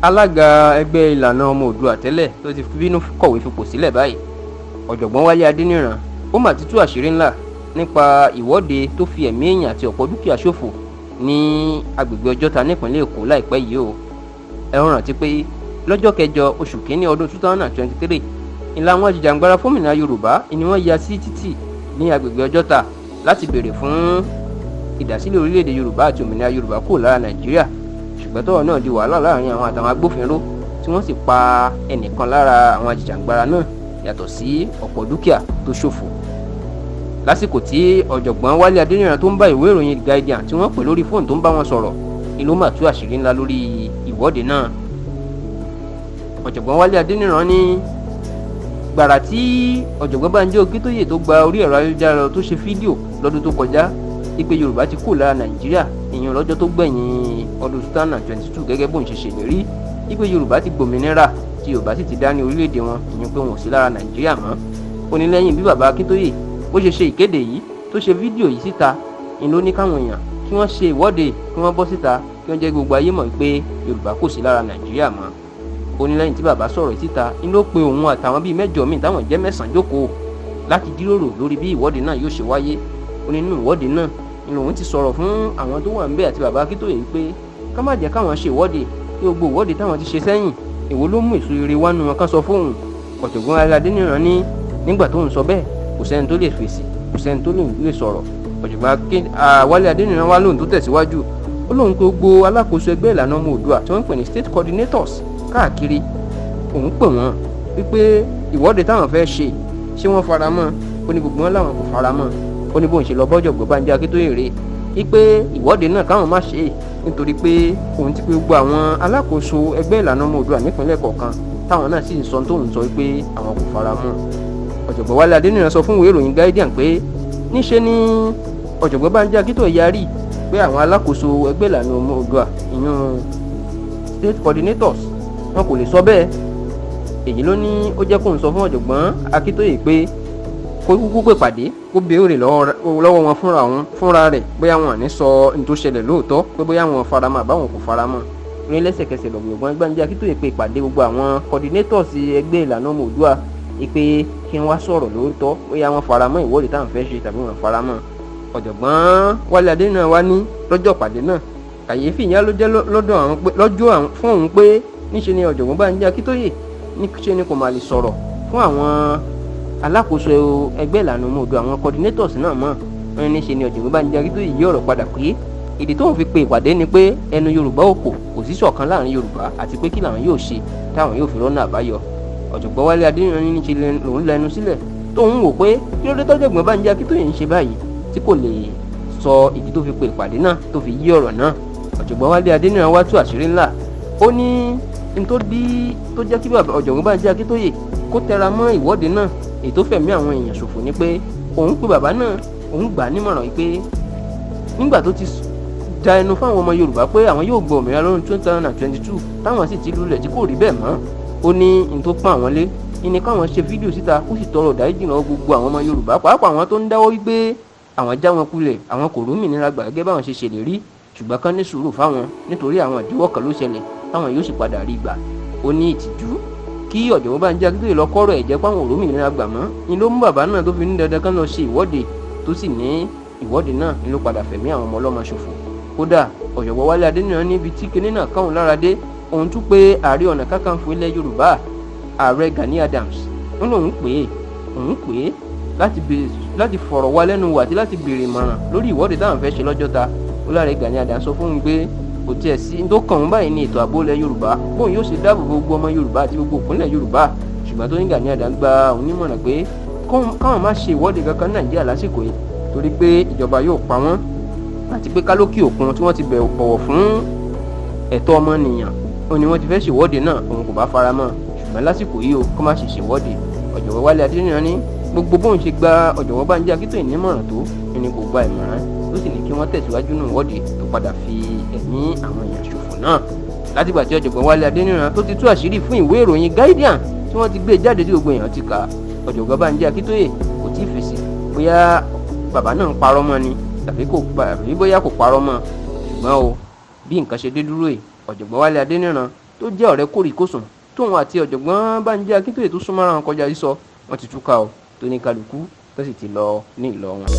alága ẹgbẹ́ ìlànà ọmọ Oòduà tẹ́lẹ̀ tó ti bínú kọ̀wé fipò sílẹ̀ báyìí ọ̀jọ̀gbọ́n Wale Adeniran ó mà ti tú àṣírí ńlá nípa ìwọ́de tó fi ẹ̀mí èèyàn àti ọ̀pọ̀ dúkìá ṣòfò ní agbègbè Ojota nípínlẹ̀ Èkó láìpẹ́ yìí o. ẹ rántí pé lọ́jọ́ kẹjọ oṣù kínní ọdún 2023 ìlà àwọn ajìjàǹgbara fómìnira Yorùbá ni wọ́n ya sí títì ní agbègbè Ojota láti béèrè fún ìdásílẹ̀ orílẹ̀-èdè Yorùbá àti òmìnira Yorùbá kúrò lára Nàìjíríà, ṣùgbọ́n tọ́rọ̀ náà di wàhálà láàrin àwọn àtàwọn agbófinró tí wọ́n sì pa ẹnìkan lára àwọn ajìjàǹgbara náà yàtọ̀ sí ọ̀pọ̀ dúkìá tó ṣòfò. lásìkò tí ọ̀jọ̀gbọ́n Wale Adeniran tó ń bá ìwé ìròyìn Guardian tí wọ́n pè lórí fóònù tó ń bá wọn sọ̀rọ̀ ni ló mà tú àṣírí ńlá lórí ìwọ́de náà. ọ̀jọ̀gbọ́n Wale Adeniran ní gbàrà tí ọ̀jọ̀gbọ́n Banji Akintoye tó gba orí ẹ̀rọ ayélujára tó ṣe fídíò lọ́dún tó kọjá wípé Yorùbá ti kúrò lára Nàìjíríà ìyẹn lọ́jọ́ tó gbẹ̀yìn ọdún 2022 gẹ́gẹ́ bóun ṣe ṣèlérí wípé Yorùbá ti gbòmìnira tí Yorùbá sì ti dá ní orílẹ̀-èdè wọn ìyẹn pé wọn ò sí lára Nàìjíríà mọ́. ó ní lẹ́yìn bí bàbá Akintoye bó ṣe ṣe ìkéde yìí tó ṣe fídíò yìí síta ni ló ní káwọn èèyàn kí wọ́n ṣe ìwọ́de kí wọ́n bọ́ síta kí wọ́n jẹ́ gbogbo ayé mọ̀ pé Yorùbá kò sí lára Nàìjíríà mọ́. ó ní lẹ́yìn tí bàbá sọ̀rọ̀ síta ni ló pe òun àtàwọn bíi mẹ́jọ míì táwọn jẹ́ 9 jókòó láti jíròrò lórí bí ìwọ́de náà yóò ṣe wáyé. ó ní nínú ìwọ́de náà ni òun ti sọ̀rọ̀ fún àwọn tó wà ńbẹ̀ àti bàbá Akintoye pé ká má jẹ́ káwọn ṣe ìwọ́de kí gbogbo ìwọ́de táwọn ti ṣe sẹ́yìn èwo ló mú èso rere wánu wọn kán sọ fóun. ọ̀jọ̀gbọ́n Wale Adeniran ní nígbà tóun sọ bẹ́ẹ̀ kò sẹ́ni tó lè fèsì kò sẹ́ni tó lè sọ̀rọ̀. ọ̀jọ̀gbọ́n Wale Adeniran wá lóhùn tó tẹ̀síwájú ó lóhùn pé gbogbo alákòóso ẹgbẹ́ ìlànà ọmọ Oòduà tí wọ́n ń pè ní state coordinators káàkiri òun pè wọ́n wípé ìwọ́de táwọn fẹ́ ṣé wọ́n fara mọ́. ó ní gbogbo wọn làwọn kò fara mọ́. ó ní bóun ṣe lọ bọ́jọ̀gbọ́n Banji Akintoye rè wípé ìwọ́de náà káwọn má ṣe nítorí pé òun ti pé gbogbo àwọn alákòóso ẹgbẹ́ ìlànà ọmọ Oòduà nípínlẹ̀ kọ̀ọ̀kan táwọn náà sì ń sọ tóun sọ wípé àwọn kò fara mọ́. ọ̀jọ̀gbọ́n Wale Adeniran sọ fún ìwé ìròyìn Guardian pé níṣe ni ọ̀jọ̀gbọ́n Banji Akintoye yarí pé àwọn alákòóso ẹgbẹ́ ìlànà ọmọ Oòduà ìyún state coordinators wọn kò lè sọ bẹ́ẹ̀. èyí ló ní ó jẹ́ kóun sọ fún ọ̀jọ̀gbọ́n Akintoye pé kó kúkú pè pàdé kó béèrè lọ́wọ́ wọn fúnra rẹ̀ bóyá wọn ní sọ ní tó ṣẹlẹ̀ lóòótọ́ pé bóyá wọn faramọ́ àbáwọn kò faramọ́. ní lẹ́sẹ̀kẹsẹ̀ lọ́gbọ̀n Banji Akintoye pé ìpàdé gbogbo àwọn coordinators ẹgbẹ́ ìlànà ọmọ Oòduà pé kí wọ́n wá sọ̀rọ̀ lóòótọ́ bóyá wọn faramọ́ ìwọ́de táwọn fẹ́ ṣe tàbí wọn faramọ́. ọ̀jọ̀gbọ́n Wale Adeniran wá ní lọ́jọ́ ìpàdé náà kàyéfì ìyá ló jẹ́ lọ́jọ́ fún òun pé níṣe ni ọ̀jọ̀gbọ́n Banji Akintoye níṣe ni kò máa lè sọ̀rọ̀ fún àwọn alákòóso ẹgbẹ́ ìlànà ọmọ Oòduà àwọn coordinators náà mọ̀. wọ́n ní ṣe ni ọ̀jọ̀gbọ́n Banji Akintoye yí ọ̀rọ̀ padà pé ìdí tóun fi pe ìpàdé ni pé ẹnu Yorùbá ò kò sí ṣọ̀kan láàrin Yorùbá àti pé kí làwọn yóò ṣe táwọn yóò fi rọ́nà àbáyọ. ọ̀jọ̀gbọ́n Wale Adeniran ní ṣe lòun lẹnu sílẹ̀ tóun wò pé kí ló dé tọ́jọ̀gbọ́n Banji Akintoye ń ṣe báyìí tí kò lè sọ ìdí tó fi pe ìpàdé náà tó fi yí ọ̀rọ̀ náà. ọ̀jọ̀gbọ́n Wale Adeniran wá tú àṣírí ńlá. ó ní tó jẹ́ kí ọ̀jọ̀gbọ́n Banji Akintoye kó tẹra mọ́ ìwọ́de náà èyí tó fẹ̀mí àwọn èèyàn ṣòfò ni pé òun pé bàbá náà òun gbà á nímọ̀ràn pé nígbà tó ti da ẹnu fáwọn ọmọ Yorùbá pé àwọn yóò gbọ́ òmìnira lọ́dún 2022 táwọn sì ti lulẹ̀ tí kò rí bẹ́ẹ̀ mọ́. ó ní n tó pọ́n àwọn lé ní káwọn ṣe fídíò síta kó sì tọrọ ìdáríjì lọ́wọ́ gbogbo àwọn ọmọ Yorùbá pàápàá àwọn tó ń dáwọ́ wípé àwọn já wọn kulẹ̀ àwọn kò rómìnira gbà gẹ́gẹ́ báwọn ṣe ṣèlérí ṣùgbọ́n kán ní sùúrù fáwọn nítorí àwọn ìdíwọ́ kan ló ṣẹlẹ̀ táwọn yóò sì padà rí gbà. ó ní ìtìjú kí ọ̀jọ̀gbọ́n Banji Akintoye lọ kọ́rọ̀ ẹ̀jẹ̀ páwọn òrómìnira gbà mọ́ ni ló mú bàbá náà tó fi ní dandan kán lọ ṣe ìwọ́de tó sì ní ìwọ́de náà ni ló padà fẹ̀mí àwọn ọmọ ọlọ́mọ ṣòfò. kódà ọ̀jọ̀gbọ́n Wale Adeniran níbi tí kinní náà káwọn lára dé òun tún pé Ààrẹ Ọ̀nà Kakanfò ilẹ̀ Yorùbá Ààrẹ Gani Adams ń lòun pè é láti fọ̀rọ̀ wá lẹ́nu wò àti láti béèrè ìmọ̀ràn lórí ìwọ́de táwọn fẹ́ ṣe lọ́jọ́ta. ó láre Gani Adams sọ fún un pé kò tiẹ̀ sí tó kàn wọ́n báyìí ní ètò ààbò ilẹ̀ Yorùbá bóun yóò ṣe dáàbò gbogbo ọmọ Yorùbá àti gbogbo ìpínlẹ̀ Yorùbá. ṣùgbọ́n tó ní Gani Adams gba òun nímọ̀ràn pé káwọn má ṣe ìwọ́de kankan ní Nàìjíríà lásìkò yìí torí pé ìjọba yóò pa wọ́n àti pé kálókì òkun tí wọ́n ti bọ̀wọ̀ fún ẹ̀tọ́ ọmọnìyàn ó ní wọ́n ti fẹ́ ṣèwọ́de náà òun kò bá fara mọ́ ṣùgbọ́n lásìkò yìí ó kó má ṣe ṣèwọ́de. ọ̀jọ̀gbọ́n Wale Adeniran ní gbogbo bóun ṣe gba ọ̀jọ̀gbọ́n Banji Akintoye nímọ̀ràn tó ní kò gba ìmọ̀ràn ó sì ní kí wọ́n tẹ̀síwájú nínú ìwọ́de tó padà fi ẹ̀mí àwọn èèyàn ṣòfò náà. látìgbà tí ọ̀jọ̀gbọ́n Wale Adeniran tó ti tú àṣírí fún ìwé ìròyìn Guardian tí wọ́n ti gbé jáde tí gbogbo èèyàn ti kà ọ̀jọ̀gbọ́n Banji Akintoye kò tí ì fèsì bóyá bàbá náà ń parọ́ mọ́ ni tàbí bóyá kò parọ́ mọ́. ṣùgbọ́n o bí nǹkan ṣe dé dúró yìí ọ̀jọ̀gbọ́n Wale Adeniran tó jẹ́ ọ̀rẹ́ kórìkòsùn tóun àti ọ̀jọ̀gbọ́n Bánjí Akíntóyè tó súnmọ́ ara wọn kọjá sísọ wọ́n ti túká o tó ní kálukú tó sì ti lọ ní ìlọ wọn.